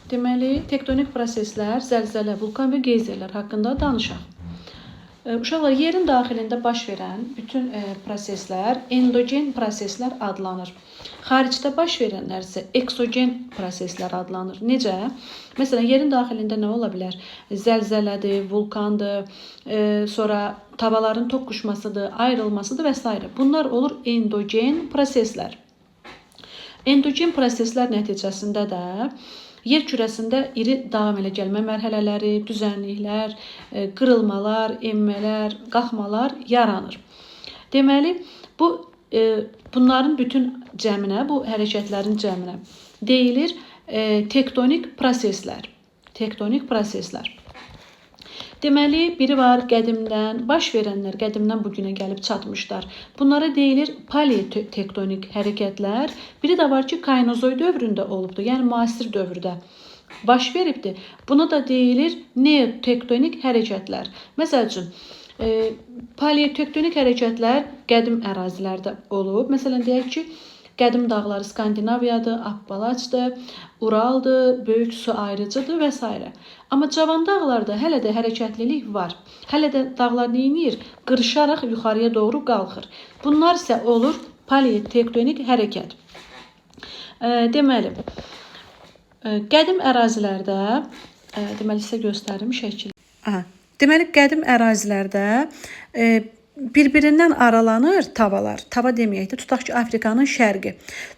Deməli, tektonik proseslər, zəlzələ, vulkan və geyzerlər haqqında danışaq. Uşaqlar, yerin daxilində baş verən bütün proseslər endogen proseslər adlanır. Xaricdə baş verənlər isə eksogen proseslər adlanır. Necə? Məsələn, yerin daxilində nə ola bilər? Zəlzələdir, vulkandır, sonra tavaların toqquşmasıdır, ayrılmasıdır və s. Bunlar olur endogen proseslər. Endogen proseslər nəticəsində də yer kürəsində iri davam elə gəlmə mərhələləri, düzənliklər, qırılmalar, enmələr, qalxmalar yaranır. Deməli, bunların bütün cəminə, bu hərəkətlərin cəminə deyilir tektonik proseslər. Tektonik proseslər. Deməli, biri var qədimdən, baş verənlər qədimdən bugünə gəlib çatmışlar. Bunlara deyilir paleotektonik hərəkətlər. Biri də var ki, Kainozoy dövründə olubdur, yəni müasir dövrdə baş veribdir. Buna da deyilir neotektonik hərəkətlər. Məsəl üçün, paleotektonik hərəkətlər qədim ərazilərdə olub. Məsələn, deyək ki, qədim dağlar Skandinaviyadır, Appalaçdır, Uraldır, böyük su ayrıcıdır və s. Amma cavan dağlarda hələ də hərəkətlilik var. Hələ də dağlar neyinir? Qırışaraq yuxarıya doğru qalxır. Bunlar isə olur paleotektonik hərəkət. Deməli, qədim ərazilərdə, deməli sizə göstərim şəkil. Deməli, qədim ərazilərdə bir-birindən aralanır tavalar. Tava deməyək də, tutaq ki, Afrikanın şərqi.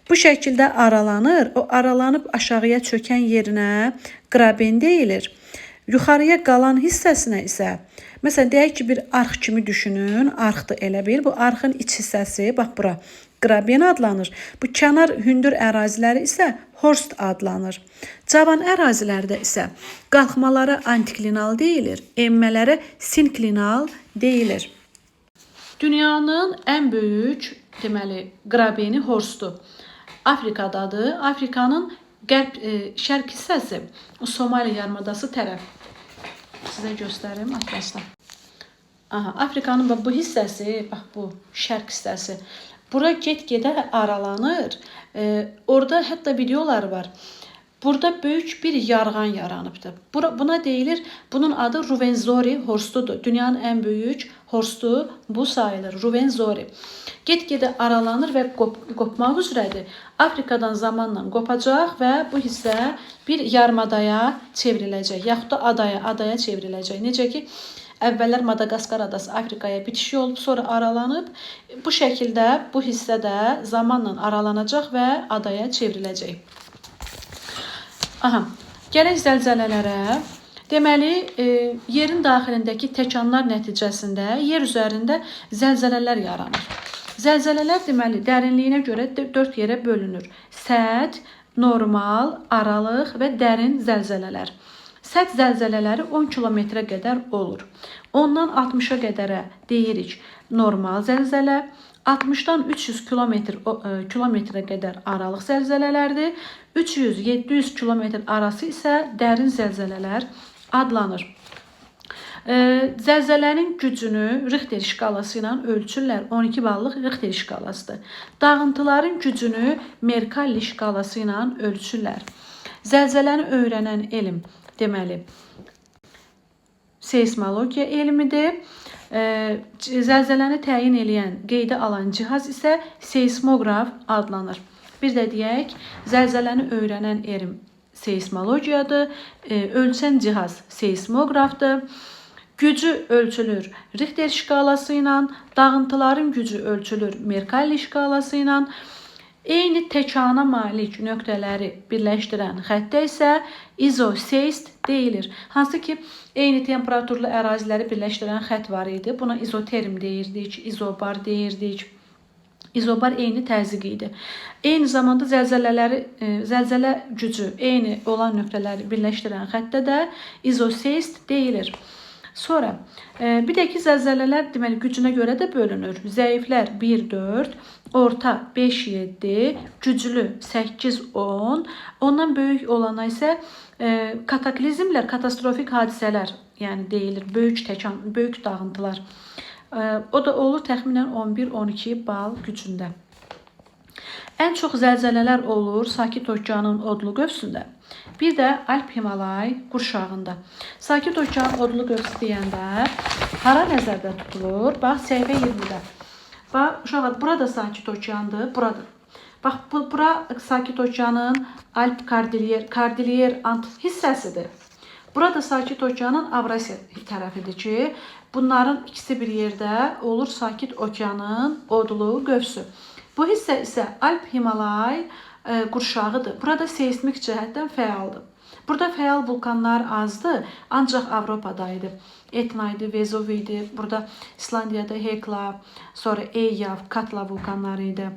Bu şəkildə aralanır. O aralanıb aşağıya çökən yerinə qraben deyilir. Yuxarıya qalan hissəsinə isə, məsələn, deyək ki, bir arx kimi düşünün. Arxdır elə bil. Bu arxın iç hissəsi, bax bura, qraben adlanır. Bu kənar hündür əraziləri isə horst adlanır. Cavan ərazilərdə isə qalxmalara antiklinal deyilir. Enmələrə sinklinal deyilir. Dünyanın ən böyük, deməli, qrabeni horstu Afrikadadır. Afrikanın şərq hissəsi Somali yarımadası tərəf. Sizə göstərim atlasda. Afrikanın bu hissəsi, bax bu şərq hissəsi. Bura get-gedə aralanır. Orada hətta videolar var. Burada böyük bir yarğan yaranıbdır. Buna deyilir, bunun adı Ruvenzori horstudur. Dünyanın ən böyük horstu bu sayılır, Ruvenzori. Get-gedə aralanır və qopmaq üzrədir. Afrikadan zamanla qopacaq və bu hissə bir yarımadaya çevriləcək, yaxud da adaya çevriləcək. Necə ki, əvvəllər Madagaskar adası Afrikaya bitişik olub, sonra aralanıb. Bu şəkildə bu hissə də zamanla aralanacaq və adaya çevriləcək. Gələk zəlzələlərə. Deməli, yerin daxilindəki təkanlar nəticəsində yer üzərində zəlzələlər yaranır. Zəlzələlər deməli dərinliyinə görə 4 yerə bölünür. Səth, normal, aralıq və dərin zəlzələlər. Səth zəlzələləri 10 kilometrə qədər olur. Ondan 60-a qədərə deyirik normal zəlzələ. 60-dan 300 kilometrə qədər aralıq zəlzələlərdir. 300-700 kilometr arası isə dərin zəlzələlər adlanır. Zəlzələnin gücünü Richter şkalası ilə ölçürlər. 12 ballıq Richter şkalasıdır. Dağıntıların gücünü Mercalli şkalası ilə ölçürlər. Zəlzələni öyrənən elm, deməli, seismologiya elmidir. Zəlzələni təyin edən, qeydə alan cihaz isə seismoqraf adlanır. Bir də deyək, zəlzələni öyrənən elm seismologiyadır, ölçən cihaz seismoqrafdır. Gücü ölçülür Richter şkalası ilə, dağıntıların gücü ölçülür Mercalli şkalası ilə. Eyni təkana malik nöqtələri birləşdirən xəttə isə izoseist deyilir. Hansı ki, eyni temperaturlu əraziləri birləşdirən xətt var idi. Buna izoterm deyirdik, izobar deyirdik. İzobar eyni təzyiq idi. Eyni zamanda zəlzələ gücü eyni olan nöqtələri birləşdirən xəttə də izoseist deyilir. Sonra, bir də ki, zəlzələlər deməli gücünə görə də bölünür. Zəiflər 1-4, orta 5-7, güclü 8-10, ondan böyük olana isə kataklizmlər, katastrofik hadisələr, yəni deyilir, böyük dağıntılar. O da olur təxminən 11-12 bal gücündə. Ən çox zəlzələlər olur Sakit Okeanın odlu qövsündə. Bir də Alp-Himalay qurşağında. Sakit Okean odlu qövsü deyəndə hara nəzərdə tutulur? Bax, səhifə 20-də. Bax, uşaqlar, burada Sakit Okeandır, buradır. Bax, bura Sakit Okeanın Alp Kordilyer Ant hissəsidir. Burada Sakit Okeanın Avrasiya tərəfidir ki, bunların ikisi bir yerdə olur Sakit Okeanın odlu qövsü. Bu hissə isə Alp-Himalay qurşağıdır. Burada seismik cəhətdən fəaldır. Burada fəal vulkanlar azdır, ancaq Avropada idi. Etna idi, Vezuv idi. Burada İslandiyada Hekla, sonra Eyjav, Katla vulkanları idi.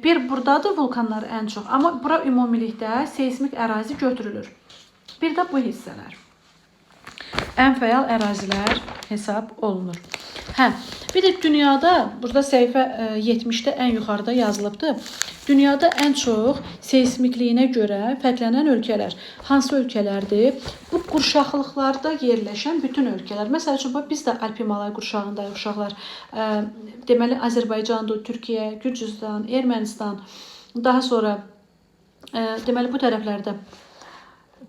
Bir buradadır vulkanlar ən çox, amma bura ümumilikdə seismik ərazi götürülür. Bir də bu hissələr. Ən fəal ərazilər hesab olunur. Bir də dünyada, burada səhifə 70-də ən yuxarıda yazılıbdır. Dünyada ən çox seismikliyinə görə fərqlənən ölkələr hansı ölkələrdir? Bu qurşaqlıqlarda yerləşən bütün ölkələr. Məsəl üçün, biz də Alp-Himalay qurşağındayıq uşaqlar. Deməli, Azərbaycandır, Türkiyə, Gürcüstan, Ermənistan, daha sonra deməli bu tərəflərdə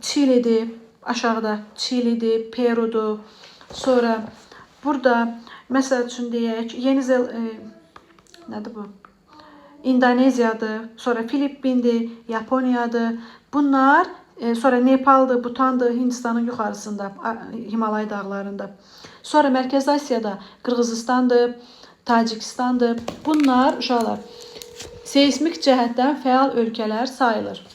Çilidir, aşağıda Çilidir, Perudur. Sonra burada məsəl üçün deyək, nədir bu? İndoneziyadır, sonra Filippindir, Yaponiyadır. Bunlar, sonra Nepaldır, Butandır, Hindistanın yuxarısında, Himalay dağlarında. Sonra Mərkəzi Asiyada Qırğızistandır, Tacikistandır. Bunlar uşaqlar seismik cəhətdən fəal ölkələr sayılır.